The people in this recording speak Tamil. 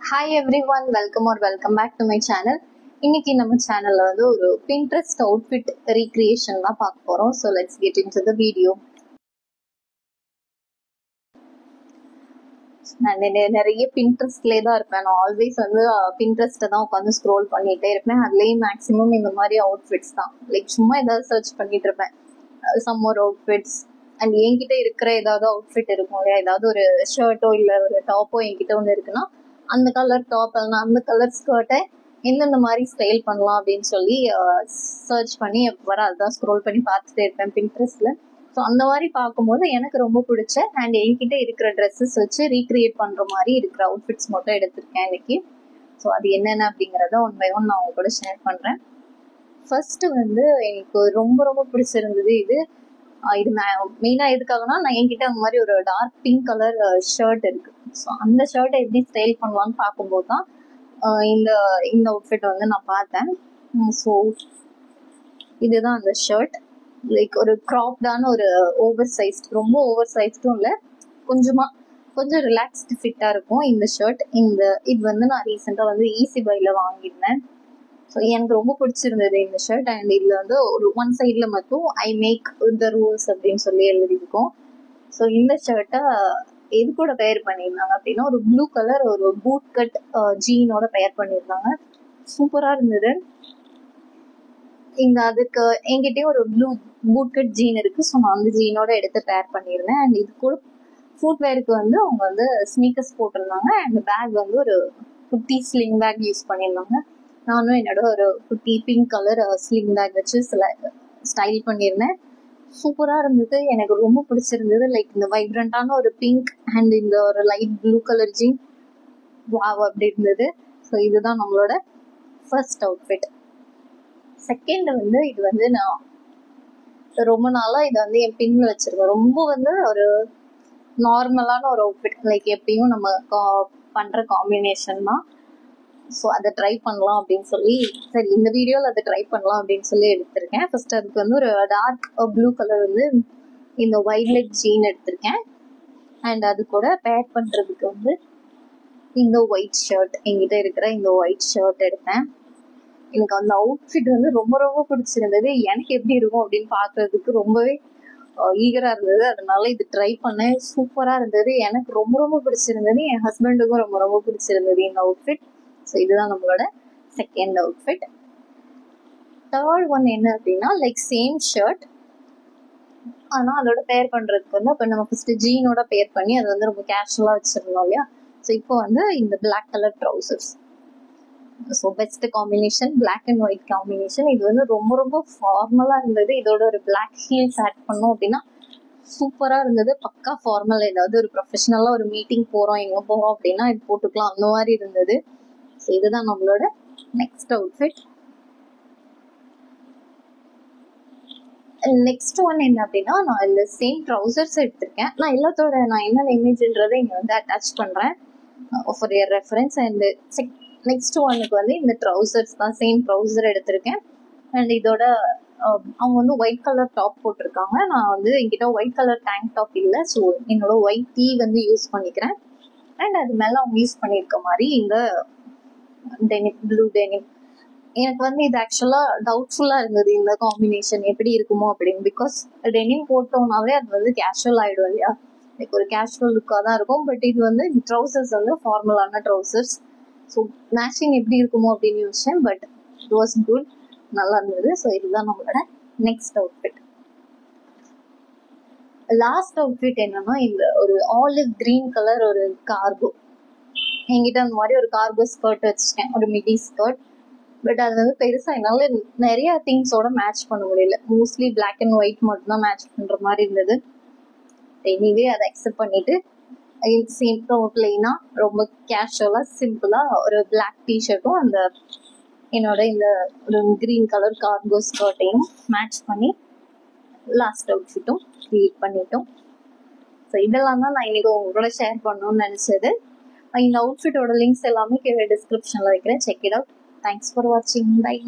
Hi everyone, welcome back to my channel. இன்னைக்கு நம்ம சேனல்ல வந்து ஒரு Pinterest outfit recreation தான் பார்க்க போறோம். So let's get into the video. நான் நிறைய Pinterestல தான் இருப்பேன். நான் ஆல்வேஸ் வந்து Pinterest தான் உட்காந்து ஸ்க்ரோல் பண்ணிட்டே இருப்பேன். அதுலயும் மேக்ஸிமம் இந்த மாதிரி அவுட்ஃபிட்ஸ் தான். லைக் சும்மா ஏதாவது சர்ச் பண்ணிட்டு இருப்பேன். சம்மர் அவுட்ஃபிட்ஸ் அண்ட் என்கிட்ட இருக்கிற ஏதாவது அவுட்ஃபிட் இருக்கும் இல்லையா, ஏதாவது ஒரு ஷர்ட்டோ இல்லை ஒரு டாப்போ என்கிட்ட ஒன்று இருக்குன்னா அந்த கலர் டாப் இல்லைனா அந்த கலர் ஸ்கர்ட்டை எந்தெந்த மாதிரி ஸ்டைல் பண்ணலாம் அப்படின்னு சொல்லி சர்ச் பண்ணி வர அதுதான் ஸ்க்ரோல் பண்ணி பார்த்துட்டே இருப்பேன் பின்ட்ரெஸ்ட்ல. ஸோ அந்த மாதிரி பார்க்கும்போது எனக்கு ரொம்ப பிடிச்ச அண்ட் என்கிட்ட இருக்கிற ட்ரெஸ்ஸஸ் வச்சு ரீக்ரியேட் பண்ணுற மாதிரி இருக்கிற அவுட்ஃபிட்ஸ் மட்டும் எடுத்திருக்கேன் இன்னைக்கு. ஸோ அது என்னென்ன அப்படிங்கிறத ஒன் பை ஒன் நான் உங்க கூட ஷேர் பண்ணுறேன். ஃபர்ஸ்ட் வந்து எனக்கு ரொம்ப ரொம்ப பிடிச்சிருந்தது இது மெயினாக எதுக்காகனா நான் என்கிட்ட அந்த மாதிரி ஒரு டார்க் பிங்க் கலர் ஷர்ட் இருக்கு. ஸோ அந்த ஷர்ட்டை எப்படி ஸ்டைல் பண்ணலான்னு பார்க்கும்போது தான் இந்த அவுட்ஃபிட் வந்து நான் பார்த்தேன். ஸோ இதுதான் அந்த ஷர்ட். லைக் ஒரு க்ராப்டான ஒரு ஓவர் சைஸ்ட், ரொம்ப ஓவர் சைஸ்டும் இல்லை, கொஞ்சம் ரிலாக்ஸ்டு ஃபிட்டாக இருக்கும் இந்த ஷர்ட். இது வந்து நான் ரீசெண்டாக வந்து ஈஸி பையில் வாங்கியிருந்தேன். ஸோ எனக்கு ரொம்ப பிடிச்சிருந்தது இந்த ஷர்ட். அண்ட் இதில் வந்து ஒரு ஒன் சைடில் மட்டும் ஐ மேக் த ரூல்ஸ் அப்படின்னு சொல்லி எழுதியிருக்கோம். ஸோ இந்த ஷர்ட்டை எது கூட பெயர் பண்ணியிருந்தாங்க அப்படின்னா ஒரு ப்ளூ கலர் ஒரு பூட் கட் ஜீனோட பெயர் பண்ணியிருந்தாங்க. சூப்பராக இருந்தது. அதுக்கு என்கிட்டயும் ஒரு ப்ளூ பூட் கட் ஜீன் இருக்கு. ஸோ நான் அந்த ஜீனோட எடுத்து பேர் பண்ணியிருந்தேன். அண்ட் இது கூட ஃபுட்வேருக்கு வந்து அவங்க வந்து ஸ்னீக்கர்ஸ் போட்டிருந்தாங்க. அண்ட் பேக் வந்து ஒரு குட்டி ஸ்லிங் பேக் யூஸ் பண்ணியிருந்தாங்க. நானும் என்னோட ஒரு குட்டி பிங்க் கலர் ஸ்லிங் பேக் வச்சு ஸ்டைல் பண்ணியிருந்தேன். சூப்பராக இருந்தது, எனக்கு ரொம்ப பிடிச்சிருந்தது. லைக் இந்த வைப்ரண்டான ஒரு பிங்க் அண்ட் இந்த ஒரு light blue colour jean wow அப்படி இருந்தது. ஸோ இதுதான் நம்மளோட ஃபர்ஸ்ட் அவுட்ஃபிட். செகண்ட் வந்து இது வந்து நான் ரொம்ப நாளாக இதை வந்து என் பின்ல வச்சிருக்கேன். ரொம்ப வந்து ஒரு நார்மலான ஒரு அவுட்ஃபிட், லைக் எப்பயும் நம்ம பண்ணுற காம்பினேஷன் தான். ஸோ அதை ட்ரை பண்ணலாம் அப்படின்னு சொல்லி சரி இந்த வீடியோவில் அதை ட்ரை பண்ணலாம் அப்படின்னு சொல்லி எடுத்திருக்கேன். ஃபர்ஸ்ட் அதுக்கு வந்து ஒரு டார்க் ப்ளூ கலர் வந்து இந்த ஒயிட் லெக் ஜீன் எடுத்திருக்கேன். அண்ட் அது கூட பேர் பண்ணுறதுக்கு வந்து இந்த ஒயிட் ஷர்ட், என்கிட்ட இருக்கிற இந்த ஒயிட் ஷர்ட் எடுத்தேன். எனக்கு அந்த அவுட்ஃபிட் வந்து ரொம்ப ரொம்ப பிடிச்சிருந்தது. எனக்கு எப்படி இருக்கும் அப்படின்னு பார்க்கறதுக்கு ரொம்பவே ஈகராக இருந்தது. அதனால இது ட்ரை பண்ணேன். சூப்பராக இருந்தது, எனக்கு ரொம்ப ரொம்ப பிடிச்சிருந்தது. என் ஹஸ்பண்டுக்கும் ரொம்ப ரொம்ப பிடிச்சிருந்தது இந்த அவுட்ஃபிட். ஸோ இதுதான் நம்மளோட செகண்ட் அவுட்ஃபிட். தேர்ட் ஒன் என்ன அப்படின்னா லைக் சேம் ஷர்ட், ஆனால் அதோட பேர் பண்ணுறதுக்கு வந்து அப்போ நம்ம ஃபஸ்ட்டு ஜீனோட பேர் பண்ணி அது வந்து ரொம்ப கேஷுவலாக வச்சுருந்தோம் இல்லையா. ஸோ இப்போ வந்து இந்த black colour trousers. So best combination, black and white combination. இது வந்து ரொம்ப ரொம்ப ஃபார்மலாக இருந்தது. இதோட ஒரு பிளாக் ஹீல்ஸ் ஆட் பண்ணோம் அப்படின்னா சூப்பராக இருந்தது. பக்கா ஃபார்மல், ஏதாவது ஒரு ப்ரொஃபஷனலாக ஒரு மீட்டிங் போகிறோம் எங்கே போகிறோம் அப்படின்னா இது போட்டுக்கலாம், அந்த மாதிரி இருந்தது. ஸோ இதுதான் நம்மளோட நெக்ஸ்ட் அவுட்ஃபிட். நெக்ஸ்ட் ஒன் என்ன அப்படின்னா நான் இந்த சேம் ட்ரௌசர்ஸ் எடுத்திருக்கேன். நான் எல்லாத்தோட நான் என்னென்ன இமேஜ்ன்றதை இங்கே வந்து அட்டாச் பண்ணுறேன் for your reference. And next ஒன்னுக்கு வந்து இந்த ட்ரௌசர்ஸ் தான், சேம் ட்ரௌசர் எடுத்திருக்கேன். அண்ட் இதோட அவங்க வந்து ஒயிட் கலர் டாப் போட்டிருக்காங்க. நான் வந்து என்கிட்ட ஒயிட் கலர் டேங்க் டாப் இல்லை, ஸோ என்னோட ஒயிட் டீ வந்து யூஸ் பண்ணிக்கிறேன். அண்ட் அது மேலே அவங்க யூஸ் பண்ணியிருக்க மாதிரி இந்த டெனிம், ப்ளூ டெனிம். எனக்கு வந்து இது ஆக்சுவலாக டவுட்ஃபுல்லாக இருந்தது இந்த காம்பினேஷன் எப்படி இருக்குமோ அப்படின்னு. பிகாஸ் டெனிம் போட்டோம்னாவே அது வந்து கேஷுவல் ஆகிடும் இல்லையா, லைக் ஒரு கேஷுவல் லுக்காக தான் இருக்கும். பட் இது வந்து ட்ரௌசர்ஸ் வந்து ஃபார்மலான ட்ரௌசர்ஸ். ஸோ மேட்சிங் எப்படி இருக்குமோ அப்படின்னு யோசிச்சேன். பட் இட் வாஸ் குட், நல்லா இருந்தது. ஸோ இதுதான் நம்மளோட நெக்ஸ்ட் அவுட்ஃபிட். லாஸ்ட் அவுட்ஃபிட் என்னன்னா இந்த ஒரு ஆலிவ் கிரீன் கலர் ஒரு கார்கோ. என்கிட்ட அந்த மாதிரி ஒரு கார்கோ ஸ்கர்ட் வச்சுட்டேன், ஒரு மிடி ஸ்கர்ட். பட் அது வந்து பெருசாக என்னால் நிறைய திங்ஸோட மேட்ச் பண்ண முடியல. மோஸ்ட்லி பிளாக் அண்ட் ஒயிட் மட்டும் தான் மேட்ச் பண்ணுற மாதிரி இருந்தது. எனிவே அதை அக்செப்ட் பண்ணிட்டு சேம் பிளெயினாக ரொம்ப கேஷுவலாக சிம்பிளாக ஒரு பிளாக் டிஷர்ட்டும் அந்த என்னோட இந்த ஒரு கிரீன் கலர் கார்கோ ஸ்கர்ட்டையும் மேட்ச் பண்ணி லாஸ்ட் அவுட்ஃபிட்டும் கிரியேட் பண்ணிட்டோம். ஸோ இதெல்லாம் தான் நான் இன்னைக்கு உங்களோட ஷேர் பண்ணணும்னு நினச்சது. இந்த அவுட்ஃபிட்டோட லிங்க்ஸ் எல்லாமே கீழே டிஸ்கிரிப்ஷனில் வைக்கிறேன், check it out. Thanks for watching. Bye.